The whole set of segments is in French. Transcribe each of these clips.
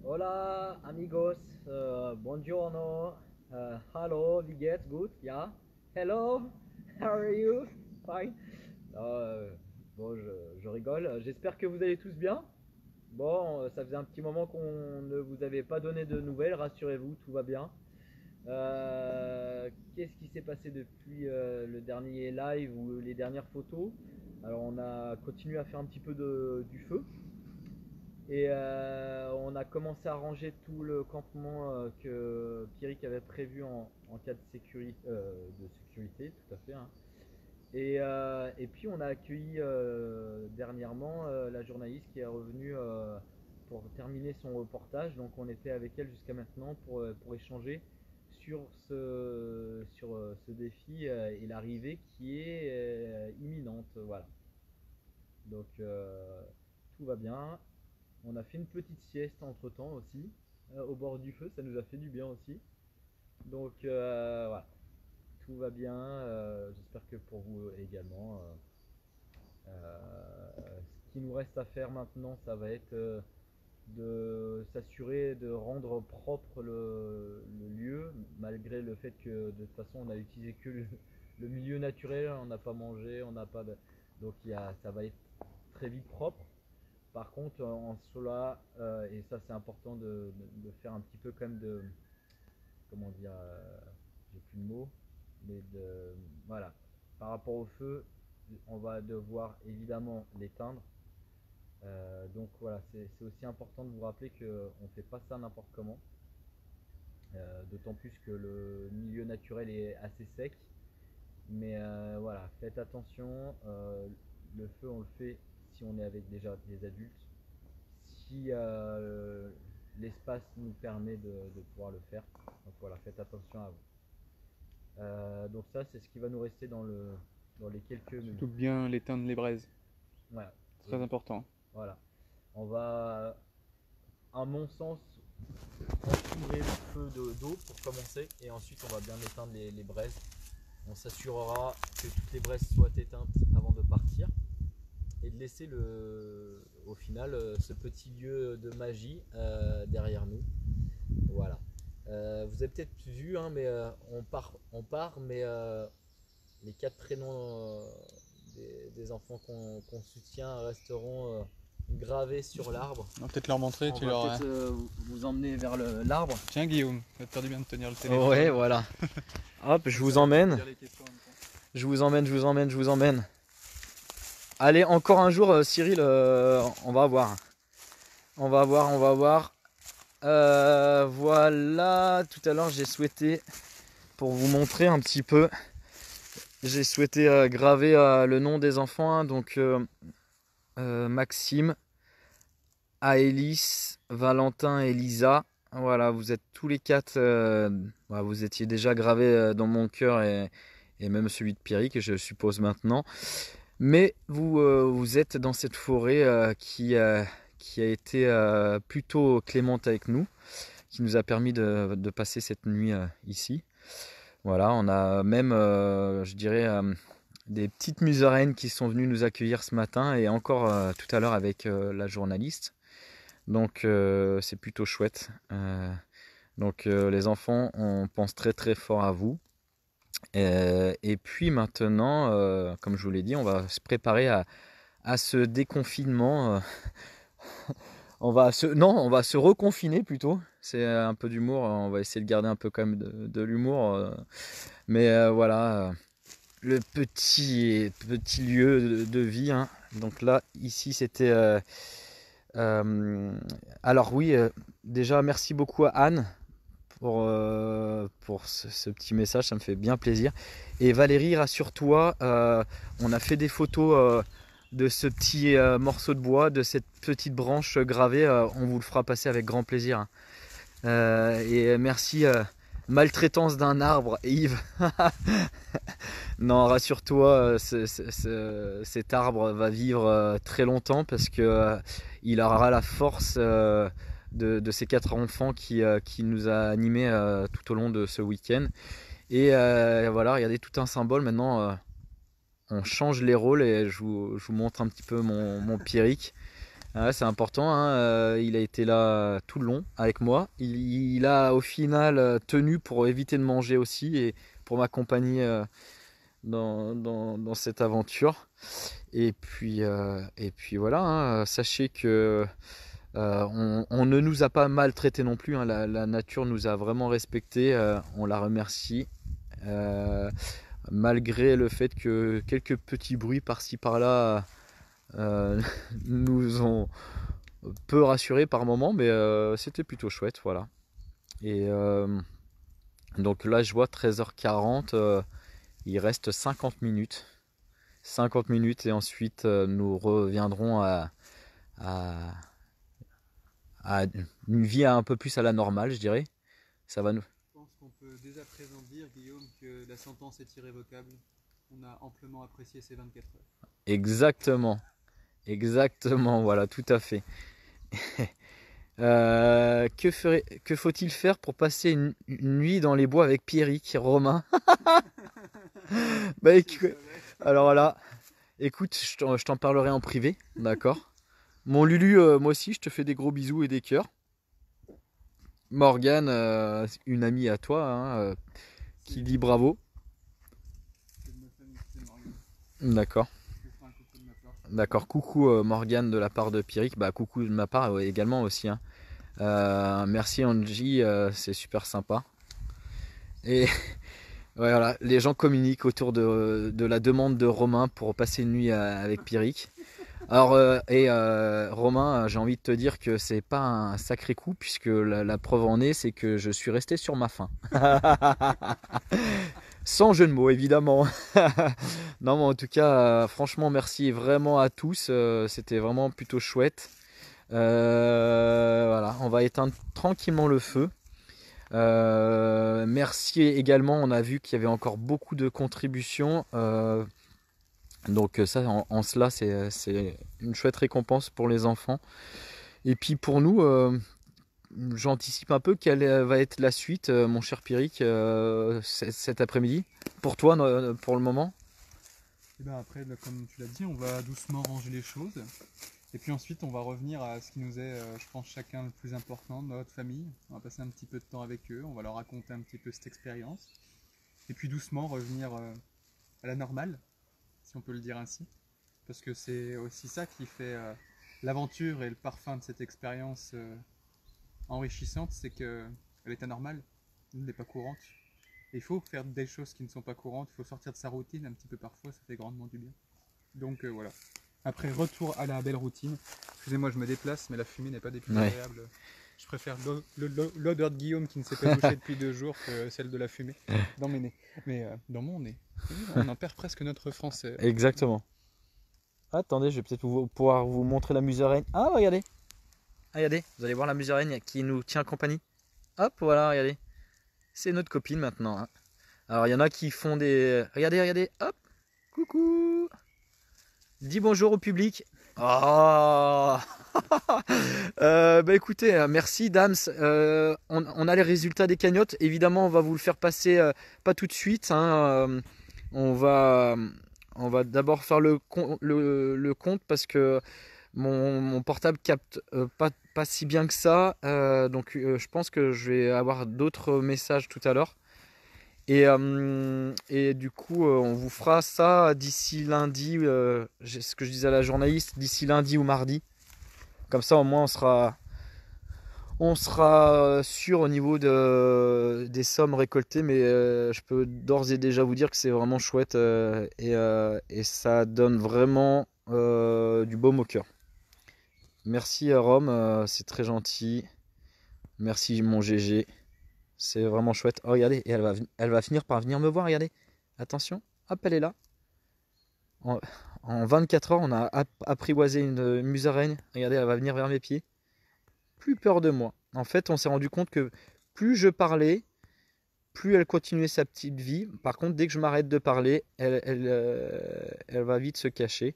Hola amigos, buongiorno, hello, wie geht's? Gut? Ja? Hello, how are you? Fine. Euh, bon, je rigole. J'espère que vous allez tous bien. Bon, ça faisait un petit moment qu'on ne vous avait pas donné de nouvelles, rassurez-vous, tout va bien. Qu'est-ce qui s'est passé depuis le dernier live ou les dernières photos? Alors on a continué à faire un petit peu du feu. Et on a commencé à ranger tout le campement que Pierrick avait prévu en cas de sécurité, tout à fait, hein. Et puis on a accueilli dernièrement la journaliste qui est revenue pour terminer son reportage. Donc on était avec elle jusqu'à maintenant pour échanger sur ce défi et l'arrivée qui est imminente. Voilà. Donc tout va bien. On a fait une petite sieste entre temps aussi, au bord du feu, ça nous a fait du bien aussi. Donc voilà, tout va bien, j'espère que pour vous également. Ce qui nous reste à faire maintenant, ça va être de s'assurer de rendre propre le lieu, malgré le fait que de toute façon on a utilisé que le milieu naturel, on n'a pas mangé, on n'a pas de... Donc ça va être très vite propre. Par contre, en cela, et ça c'est important de faire un petit peu quand même de, comment dire, j'ai plus le mot, mais voilà, par rapport au feu, on va devoir évidemment l'éteindre. Donc voilà, c'est aussi important de vous rappeler qu'on ne fait pas ça n'importe comment. D'autant plus que le milieu naturel est assez sec. Mais voilà, faites attention. Le feu, on le fait si on est avec déjà des adultes. Si l'espace nous permet de pouvoir le faire. Donc voilà, faites attention à vous. Donc ça, c'est ce qui va nous rester dans les quelques minutes. Surtout bien l'éteindre les braises. Voilà. Très important. Voilà. On va, à mon sens, entourer le feu d'eau pour commencer. Et ensuite, on va bien éteindre les braises. On s'assurera que toutes les braises soient éteintes avant de partir. Et de laisser au final ce petit lieu de magie derrière nous. Voilà. Vous avez peut-être vu, hein, mais on part, mais les 4 prénoms des enfants qu'on soutient resteront gravés sur l'arbre. On va peut-être leur montrer. On va peut-être vous emmener vers l'arbre. Tiens Guillaume, ça va te faire du bien de tenir le téléphone. Ouais, voilà. Hop, je vous emmène. Je vous emmène, je vous emmène, je vous emmène. Allez, encore un jour, Cyril, on va voir. On va voir, on va voir. Voilà, tout à l'heure j'ai souhaité, pour vous montrer un petit peu, j'ai souhaité graver le nom des enfants, hein, donc Maxime, Aélis, Valentin et Lisa. Voilà, vous êtes tous les 4, vous étiez déjà gravés dans mon cœur et même celui de Pierrick, je suppose maintenant. Mais vous êtes dans cette forêt qui a été plutôt clémente avec nous, qui nous a permis de passer cette nuit ici. Voilà, on a même, je dirais, des petites musaraignes qui sont venues nous accueillir ce matin et encore tout à l'heure avec la journaliste. Donc c'est plutôt chouette. Donc les enfants, on pense très très fort à vous. Et puis maintenant, comme je vous l'ai dit, on va se préparer à ce déconfinement. On va se reconfiner plutôt. C'est un peu d'humour. On va essayer de garder un peu quand même de l'humour. Mais voilà, le petit lieu de vie, hein. Donc là, ici, c'était... alors oui, déjà, merci beaucoup à Anne pour ce petit message, ça me fait bien plaisir. Et Valérie, rassure-toi, on a fait des photos de ce petit morceau de bois, de cette petite branche gravée, on vous le fera passer avec grand plaisir. Et merci, maltraitance d'un arbre, Yves. Non, rassure-toi, cet arbre va vivre très longtemps parce que il aura la force de ces 4 enfants qui nous a animés tout au long de ce week-end. Et voilà, regardez, tout un symbole. Maintenant, on change les rôles et je vous montre un petit peu mon Pierrick. Ah ouais, c'est important, hein, il a été là tout le long avec moi. Il a au final tenu pour éviter de manger aussi et pour m'accompagner dans cette aventure. Et puis voilà, hein, sachez que on ne nous a pas maltraités non plus, hein, la nature nous a vraiment respectés, on la remercie. Euh, Malgré le fait que quelques petits bruits par-ci par-là euh, nous ont peu rassurés par moment, mais c'était plutôt chouette, voilà. Et donc là, je vois 13h40, il reste 50 minutes. 50 minutes et ensuite nous reviendrons à, à une vie un peu plus à la normale, je dirais. Ça va nous. Je pense qu'on peut dès à présent dire, Guillaume, que la sentence est irrévocable. On a amplement apprécié ces 24 heures. Exactement, exactement, voilà, tout à fait. Que faut-il faire pour passer une nuit dans les bois avec Pierrick, Romain? Bah, alors là, écoute, je t'en parlerai en privé, d'accord? Mon Lulu, moi aussi, je te fais des gros bisous et des cœurs. Morgane, une amie à toi, hein, qui dit bravo. D'accord. D'accord, coucou Morgane de la part de Pierrick, bah coucou de ma part également aussi, hein. Merci Angie, c'est super sympa. Et ouais, voilà, les gens communiquent autour de la demande de Romain pour passer une nuit avec Pierrick. Alors, Romain, j'ai envie de te dire que c'est pas un sacré coup, puisque la preuve en est, c'est que je suis resté sur ma faim. Sans jeu de mots, évidemment. Non, mais en tout cas, franchement, merci vraiment à tous. C'était vraiment plutôt chouette. Voilà, on va éteindre tranquillement le feu. Merci également, on a vu qu'il y avait encore beaucoup de contributions. Donc ça, en cela, c'est une chouette récompense pour les enfants. Et puis pour nous, j'anticipe un peu quelle va être la suite, mon cher Pierrick, cet après-midi. Pour toi, pour le moment. Et ben après, comme tu l'as dit, on va doucement ranger les choses. Et puis ensuite, on va revenir à ce qui nous est, je pense, chacun le plus important dans notre famille. On va passer un petit peu de temps avec eux, on va leur raconter un petit peu cette expérience. Et puis doucement revenir à la normale, si on peut le dire ainsi. Parce que c'est aussi ça qui fait l'aventure et le parfum de cette expérience enrichissante, c'est qu'elle est anormale, elle n'est pas courante. Et il faut faire des choses qui ne sont pas courantes, il faut sortir de sa routine un petit peu parfois, ça fait grandement du bien. Donc voilà. Après, retour à la belle routine. Excusez-moi, je me déplace, mais la fumée n'est pas des plus agréables. Je préfère l'odeur de Guillaume qui ne s'est pas douché depuis 2 jours que celle de la fumée dans mes nez. Mais dans mon nez. On en perd presque notre français. Exactement. Attendez, je vais peut-être pouvoir vous montrer la musaraigne. Ah, regardez. Ah, regardez, vous allez voir la musaraigne qui nous tient compagnie. Hop, voilà, regardez. C'est notre copine maintenant, hein. Alors, il y en a qui font des... Regardez, regardez, hop. Coucou. Dis bonjour au public. Oh. Bah écoutez, merci Dams. On a les résultats des cagnottes. Évidemment, on va vous le faire passer pas tout de suite, hein. On va, on va d'abord faire le compte parce que mon portable capte pas si bien que ça. Donc je pense que je vais avoir d'autres messages tout à l'heure. Et du coup, on vous fera ça d'ici lundi, ce que je disais à la journaliste, d'ici lundi ou mardi. Comme ça, au moins, on sera sûr au niveau des sommes récoltées. Mais je peux d'ores et déjà vous dire que c'est vraiment chouette et ça donne vraiment du baume au cœur. Merci à Rome, c'est très gentil. Merci mon GG. C'est vraiment chouette. Oh, regardez, et elle va finir par venir me voir, regardez. Attention, hop, elle est là. En 24 heures, on a apprivoisé une musaraigne. Regardez, elle va venir vers mes pieds. Plus peur de moi. En fait, on s'est rendu compte que plus je parlais, plus elle continuait sa petite vie. Par contre, dès que je m'arrête de parler, elle va vite se cacher.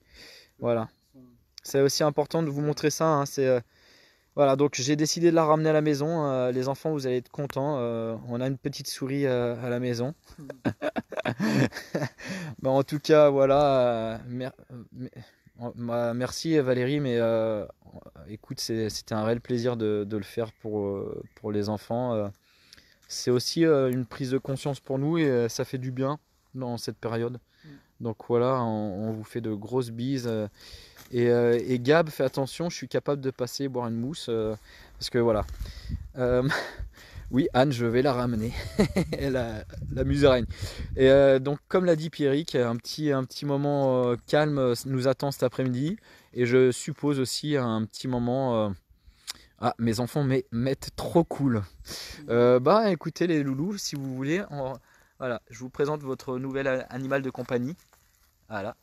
Voilà. C'est aussi important de vous montrer ça, hein. Voilà, donc j'ai décidé de la ramener à la maison. Les enfants, vous allez être contents. On a une petite souris à la maison. Bah, en tout cas, voilà. Merci Valérie, mais écoute, c'était un réel plaisir de le faire pour les enfants. C'est aussi une prise de conscience pour nous et ça fait du bien dans cette période. Donc voilà, on vous fait de grosses bises. Et Gab, fais attention, je suis capable de passer boire une mousse. Parce que voilà. Euh, oui, Anne, je vais la ramener. la musaraigne. Et donc, comme l'a dit Pierrick, un petit moment calme nous attend cet après-midi. Et je suppose aussi un petit moment. Ah, mes enfants mettent trop cool. Bah écoutez les loulous, si vous voulez, voilà, je vous présente votre nouvel animal de compagnie. Voilà.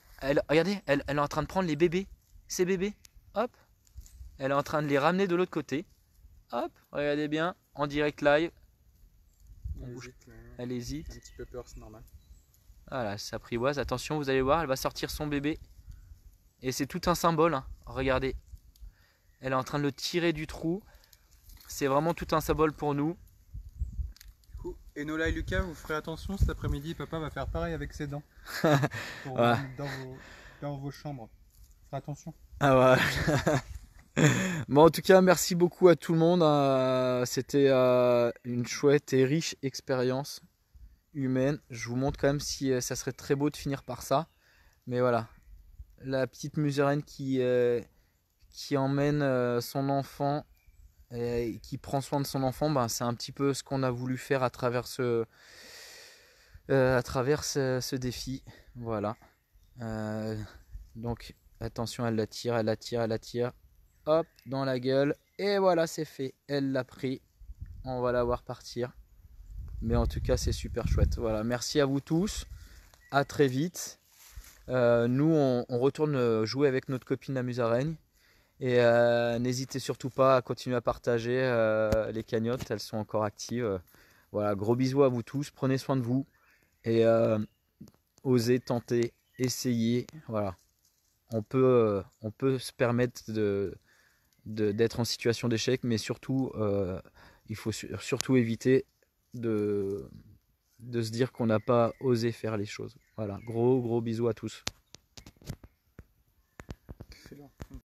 Regardez, elle est en train de prendre les bébés. Ces bébés. Hop. Elle est en train de les ramener de l'autre côté. Hop. Regardez bien. En direct live. Elle hésite. Un petit peu peur, c'est normal. Voilà, ça s'apprivoise. Attention, vous allez voir, elle va sortir son bébé. Et c'est tout un symbole. Hein. Regardez. Elle est en train de le tirer du trou. C'est vraiment tout un symbole pour nous. Enola et Lucas, vous ferez attention cet après-midi, papa va faire pareil avec ses dents. Pour Ouais. dans vos chambres. Faites attention. Ah ouais. Bon, en tout cas, merci beaucoup à tout le monde. C'était une chouette et riche expérience humaine. Je vous montre quand même si ça serait très beau de finir par ça. Mais voilà, la petite musaraine qui emmène son enfant et qui prend soin de son enfant, ben, c'est un petit peu ce qu'on a voulu faire à travers ce défi. Voilà. Donc attention, elle la tire, elle la tire, elle la tire. Hop, dans la gueule. Et voilà, c'est fait. Elle l'a pris. On va la voir partir. Mais en tout cas, c'est super chouette. Voilà, merci à vous tous. À très vite. Nous, on retourne jouer avec notre copine la musaraigne. Et n'hésitez surtout pas à continuer à partager les cagnottes. Elles sont encore actives. Voilà, gros bisous à vous tous. Prenez soin de vous. Et osez, tenter, essayez. Voilà. On peut se permettre d'être en situation d'échec, mais surtout, il faut surtout éviter de se dire qu'on n'a pas osé faire les choses. Voilà, gros bisous à tous.